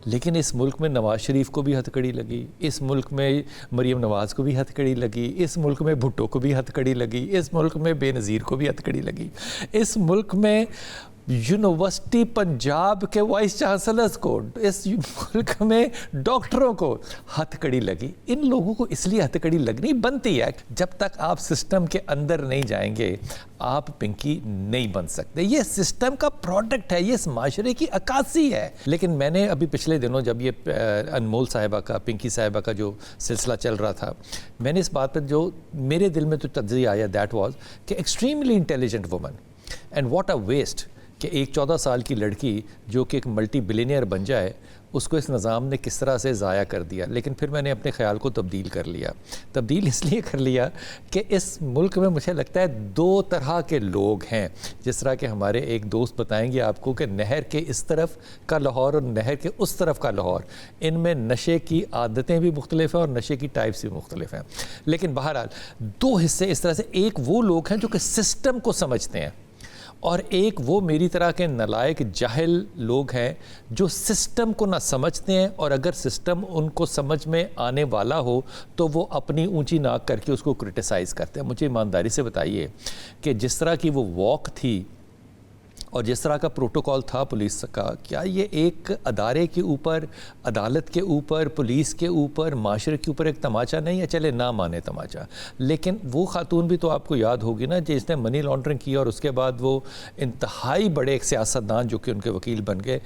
لیکن اس ملک میں نواز شریف کو بھی ہتھکڑی لگی، اس ملک میں مریم نواز کو بھی ہتھکڑی لگی، اس ملک میں بھٹو کو بھی ہتھکڑی لگی، اس ملک میں بے نظیر کو بھی ہتھکڑی لگی، اس ملک میں یونیورسٹی پنجاب کے وائس چانسلرز کو، اس ملک میں ڈاکٹروں کو ہتھکڑی لگی۔ ان لوگوں کو اس لیے ہتھکڑی لگنی بنتی ہے، جب تک آپ سسٹم کے اندر نہیں جائیں گے آپ پنکی نہیں بن سکتے۔ یہ سسٹم کا پروڈکٹ ہے، یہ اس معاشرے کی عکاسی ہے۔ لیکن میں نے ابھی پچھلے دنوں جب یہ انمول صاحبہ کا، پنکی صاحبہ کا جو سلسلہ چل رہا تھا، میں نے اس بات پر جو میرے دل میں تو تجزیہ آیا، دیٹ واز کہ extremely intelligent woman and what a waste کہ ایک 14 سال کی لڑکی جو کہ ایک ملٹی بلینئر بن جائے، اس کو اس نظام نے کس طرح سے ضائع کر دیا۔ لیکن پھر میں نے اپنے خیال کو تبدیل اس لیے کر لیا کہ اس ملک میں مجھے لگتا ہے 2 طرح کے لوگ ہیں۔ جس طرح کہ ہمارے ایک دوست بتائیں گے آپ کو کہ نہر کے اس طرف کا لاہور اور نہر کے اس طرف کا لاہور، ان میں نشے کی عادتیں بھی مختلف ہیں اور نشے کی ٹائپس بھی مختلف ہیں۔ لیکن بہرحال 2 حصے اس طرح سے، ایک وہ لوگ ہیں جو کہ سسٹم کو سمجھتے ہیں، اور ایک وہ میری طرح کے نالائق جاہل لوگ ہیں جو سسٹم کو نہ سمجھتے ہیں، اور اگر سسٹم ان کو سمجھ میں آنے والا ہو تو وہ اپنی اونچی ناک کر کے اس کو کرٹیسائز کرتے ہیں۔ مجھے ایمانداری سے بتائیے کہ جس طرح کی وہ واک تھی اور جس طرح کا پروٹوکول تھا پولیس کا، کیا یہ ایک ادارے کے اوپر، عدالت کے اوپر، پولیس کے اوپر، معاشرے کے اوپر ایک تماچا نہیں ہے؟ چلے نہ مانے تماچا، لیکن وہ خاتون بھی تو آپ کو یاد ہوگی نا جس نے منی لانڈرنگ کی، اور اس کے بعد وہ انتہائی بڑے ایک سیاستدان جو کہ ان کے وکیل بن گئے،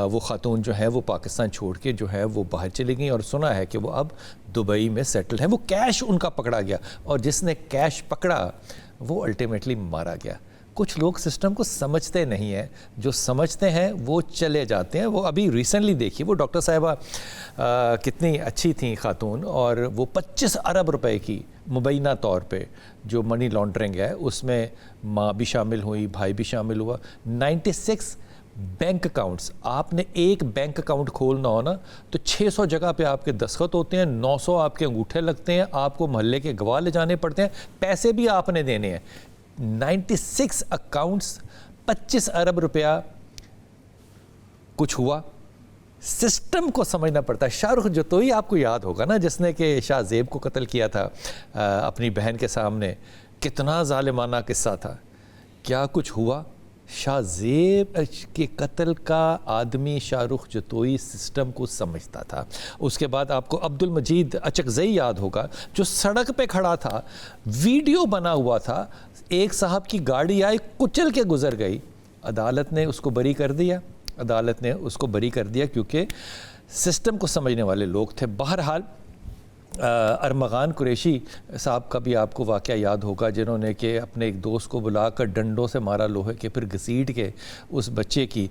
وہ خاتون جو ہے وہ پاکستان چھوڑ کے جو ہے وہ باہر چلی گئیں، اور سنا ہے کہ وہ اب دبئی میں سیٹل ہیں۔ وہ کیش ان کا پکڑا گیا، اور جس نے کیش پکڑا وہ الٹیمیٹلی مارا گیا۔ کچھ لوگ سسٹم کو سمجھتے نہیں ہیں، جو سمجھتے ہیں وہ چلے جاتے ہیں۔ وہ ابھی ریسنٹلی دیکھیے، وہ ڈاکٹر صاحبہ کتنی اچھی تھیں خاتون، اور وہ 25 ارب روپے کی مبینہ طور پہ جو منی لانڈرنگ ہے اس میں ماں بھی شامل ہوئی، بھائی بھی شامل ہوا۔ 96 بینک اکاؤنٹس، آپ نے ایک بینک اکاؤنٹ کھولنا ہو نا تو 600 جگہ پہ آپ کے دستخط ہوتے ہیں، 900 آپ کے انگوٹھے لگتے ہیں، آپ کو محلے کے گواہ لے جانے پڑتے ہیں، پیسے بھی آپ نے دینے ہیں۔ 96 اکاؤنٹس، 25 ارب روپیہ، کچھ ہوا؟ سسٹم کو سمجھنا پڑتا ہے۔ شاہ رخ جتوئی آپ کو یاد ہوگا نا، جس نے کہ شاہ زیب کو قتل کیا تھا اپنی بہن کے سامنے، کتنا ظالمانہ قصہ تھا۔ کیا کچھ ہوا؟ شاہ زیب کے قتل کا آدمی شاہ رخ جتوئی سسٹم کو سمجھتا تھا۔ اس کے بعد آپ کو عبد المجید اچکزئی یاد ہوگا جو سڑک پہ کھڑا تھا، ویڈیو بنا ہوا تھا، ایک صاحب کی گاڑی آئی کچل کے گزر گئی، عدالت نے اس کو بری کر دیا، کیونکہ سسٹم کو سمجھنے والے لوگ تھے۔ بہرحال ارمغان قریشی صاحب کا بھی آپ کو واقعہ یاد ہوگا، جنہوں نے کہ اپنے ایک دوست کو بلا کر ڈنڈوں سے مارا لوہے کے، پھر گھسیٹ کے اس بچے کی،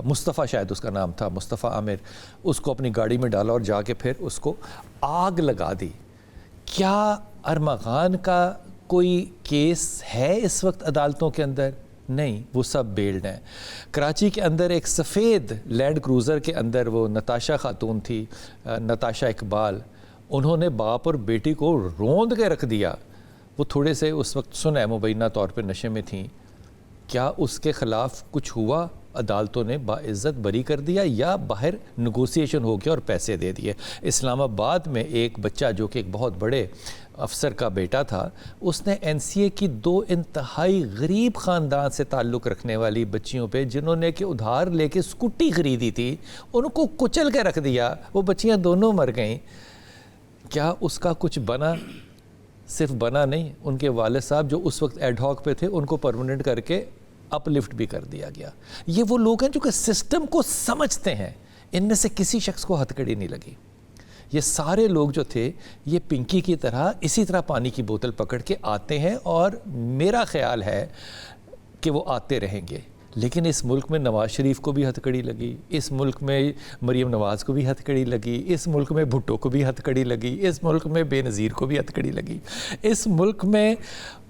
مصطفیٰ شاید اس کا نام تھا، مصطفیٰ عامر، اس کو اپنی گاڑی میں ڈالا اور جا کے پھر اس کو آگ لگا دی۔ کیا ارمغان کا کوئی کیس ہے اس وقت عدالتوں کے اندر؟ نہیں، وہ سب بیلڈ ہیں۔ کراچی کے اندر ایک سفید لینڈ کروزر کے اندر وہ نتاشا خاتون تھی، نتاشا اقبال، انہوں نے باپ اور بیٹی کو روند کے رکھ دیا۔ وہ تھوڑے سے اس وقت سنیں مبینہ طور پہ نشے میں تھیں۔ کیا اس کے خلاف کچھ ہوا؟ عدالتوں نے باعزت بری کر دیا یا باہر نیگوسیشن ہو گیا اور پیسے دے دیے؟ اسلام آباد میں ایک بچہ جو کہ ایک بہت بڑے افسر کا بیٹا تھا، اس نے NCA کی 2 انتہائی غریب خاندان سے تعلق رکھنے والی بچیوں پہ، جنہوں نے کہ ادھار لے کے اسکوٹی خریدی تھی، ان کو کچل کے رکھ دیا، وہ بچیاں دونوں مر گئیں۔ کیا اس کا کچھ بنا؟ صرف بنا نہیں، ان کے والد صاحب جو اس وقت ایڈ ہاک پہ تھے ان کو پرماننٹ کر کے اپ لفٹ بھی کر دیا گیا۔ یہ وہ لوگ ہیں جو کہ سسٹم کو سمجھتے ہیں، ان میں سے کسی شخص کو ہتھکڑی نہیں لگی۔ یہ سارے لوگ جو تھے یہ پنکی کی طرح اسی طرح پانی کی بوتل پکڑ کے آتے ہیں، اور میرا خیال ہے کہ وہ آتے رہیں گے۔ لیکن اس ملک میں نواز شریف کو بھی ہتھکڑی لگی، اس ملک میں مریم نواز کو بھی ہتھکڑی لگی، اس ملک میں بھٹو کو بھی ہتھکڑی لگی، اس ملک میں بے نظیر کو بھی ہتھکڑی لگی، اس ملک میں